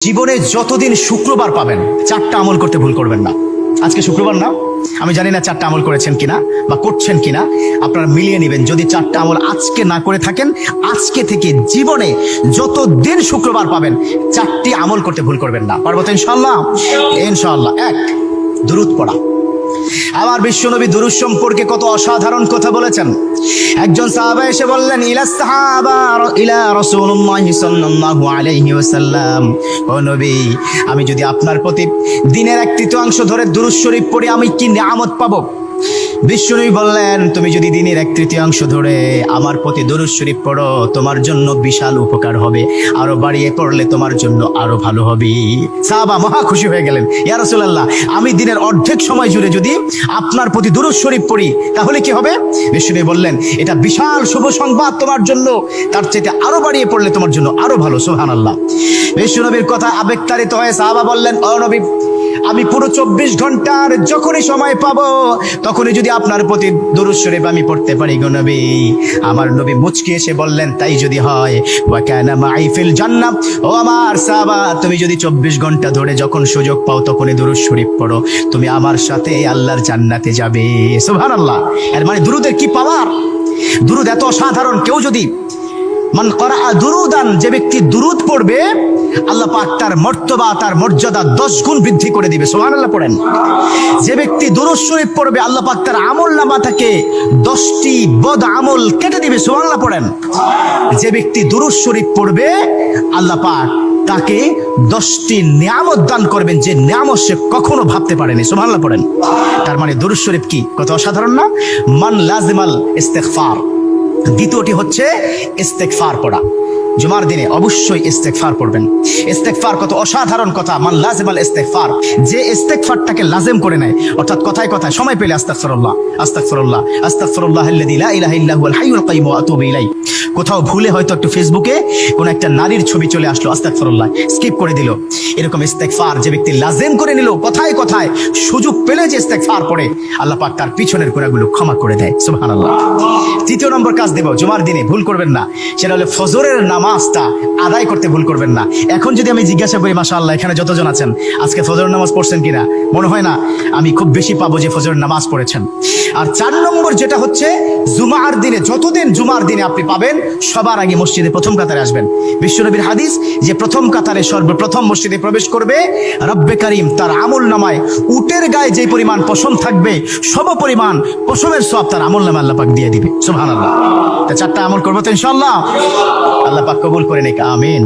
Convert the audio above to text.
জীবনে যতদিন শুক্রবার পাবেন চারটা আমল করতে ভুল করবেন না। আজকে শুক্রবার না, আমি জানি না চারটা আমল করেছেন কিনা বা করছেন কিনা, আপনারা মিলিয়ে নেবেন। যদি চারটা আমল আজকে না করে থাকেন, আজকে থেকে জীবনে যতদিন শুক্রবার পাবেন চারটি আমল করতে ভুল করবেন না। পারবো তো ইনশাআল্লাহ? ইনশাআল্লাহ। এক, দুরূদ পড়া। আমার বিশ্বনবী দুরূদ সম্পর্কে কত অসাধারণ কথা বলেছেন। একজন সাহাবা এসে বললেন, ইলা রাসূলুল্লাহ সাল্লাল্লাহু আলাইহি ওয়াসাল্লাম, ও নবী, আমি যদি আপনার প্রতি দিনের এক তৃতীয়াংশ ধরে দুরূদ শরীফ পড়ি আমি কি নিয়ামত পাবো? বিশ্বনবী বললেন, তুমি যদি দিনের এক তৃতীয়াংশ ধরে আমার প্রতি দুরূদ শরীফ পড়ো তোমার জন্য বিশাল উপকার হবে, আরো বাড়িয়ে পড়লে তোমার জন্য আরো ভালো হবে। সাহাবা মহা খুশি হয়ে গেলেন, ইয়া রাসূলুল্লাহ, আমি দিনের অর্ধেক সময় জুড়ে যদি আপনার প্রতি দুরূদ শরীফ পড়ি তাহলে কি হবে? বিশ্বনবী বললেন, এটা বিশাল শুভ সংবাদ তোমার জন্য, তার চাইতে আরো বাড়িয়ে পড়লে তোমার জন্য আরো ভালো। সুবহানাল্লাহ। বিশ্বনবীর কথা আবেগতাড়িত হয়ে সাহাবা বললেন, ও নবী, আমি পুরো 24 ঘন্টার যখনই সময় পাবো তখনই যদি আপনার প্রতি দুরূদ শরীফ আমি পড়তে পারি গো নবী। আমার নবী মুচকি এসে বললেন, তাই যদি হয়, ওয়া কানা মাই ফিল জান্নাহ, ও আমার সাহাবা, তুমি যদি 24 ঘন্টা ধরে যখন সুযোগ পাও তখনই দুরূদ শরীফ পড়ো, তুমি আমার সাথে আল্লাহর জান্নাতে যাবে। সুবহানাল্লাহ। এর মানে দুরূদের কি পাওয়ার! দুরূদ এত সাধারণ, কেউ যদি মান করা দুরুদান, যে ব্যক্তি দুরুদ পড়বে আল্লাহ পাক তার মর্তবা, তার মর্যাদা 10 গুণ বৃদ্ধি করে দিবে। সুবহানাল্লাহ পড়েন। যে ব্যক্তি দুরূদ শরীফ পড়বে আল্লাহ পাক তার আমলনামা থেকে 10টি বদ আমল কেটে দিবে। সুবহানাল্লাহ পড়েন। যে ব্যক্তি দুরূদ শরীফ পড়বে আল্লাহ পাক তাকে 10টি নিয়ামত দান করবেন, যে নিয়ামত সে কখনো ভাবতে পারেনি। সুবহানাল্লাহ পড়েন। তার মানে দুরূদ শরীফ কি কত অসাধারণ না? মান লাজিমাল ইস্তিগফার। দ্বিতীয়টি হচ্ছে ইস্তেগফার পড়া। জুমার দিনে অবশ্যই ইস্তেগফার পড়বেন। ইস্তেগফার কত অসাধারণ কথা। মান লাজিমাল ইস্তেগফার, যে ইস্তেগফারটাকে লাজিম করে নেয়, অর্থাৎ কথায় কথায় সময় পেলে আস্তাগফিরুল্লাহ আস্তাগফিরুল্লাহ আস্তাগফিরুল্লাহাল্লাযী লা ইলাহা ইল্লা হুয়াল হাইয়ুল কাইয়্যুম ওয়া আতুবু ইলাইহি। কোথাও ভুলে হয়তো একটু ফেসবুকে কোন একটা নারীর ছবি চলে আসলো, আস্তাগফিরুল্লাহ স্কিপ করে দিল। এরকম ইস্তেগফার যে ব্যক্তি লাজিম করে নিল, কথায় কথায় সুযোগ পেলে যে ইস্তেগফার পড়ে, আল্লাহ পাক তার পিছনের গুনাহগুলো ক্ষমা করে দেয়। সুবহানাল্লাহ। তৃতীয় নম্বর কাজ দেব, জুমার দিনে ভুল করবেন না, সেটা হলো ফজরের নামাজটা আদায় করতে ভুল করবেন না। এখন যদি আমি জিজ্ঞাসা করি, মাশাআল্লাহ, এখানে যতজন আছেন আজকে ফজরের নামাজ পড়ছেন কিনা, মনে হয় না আমি খুব বেশি পাবো যে ফজরের নামাজ পড়েছেন। আর 4 নম্বর যেটা হচ্ছে, জুমার দিনে যতদিন জুমার দিনে আপনি পাবেন সবার আগে মসজিদে প্রথম কাতারে আসবেন। বিশ্বনবীর হাদিস যে প্রথম কাতারে সর্বপ্রথম মসজিদে প্রবেশ করবে রব্বে কারীম তার আমল নামায় উটের গায়ে যে পরিমাণ পশম থাকবে সম পরিমাণ পশমের সওয়াব তার আমল নামায় আল্লাহ পাক দিয়ে দিবে। সুবহানাল্লাহ। তা 4টা আমল করবো তো ইনশাআল্লাহ। আল্লাহ পাক কবুল করে নিক। আমিন।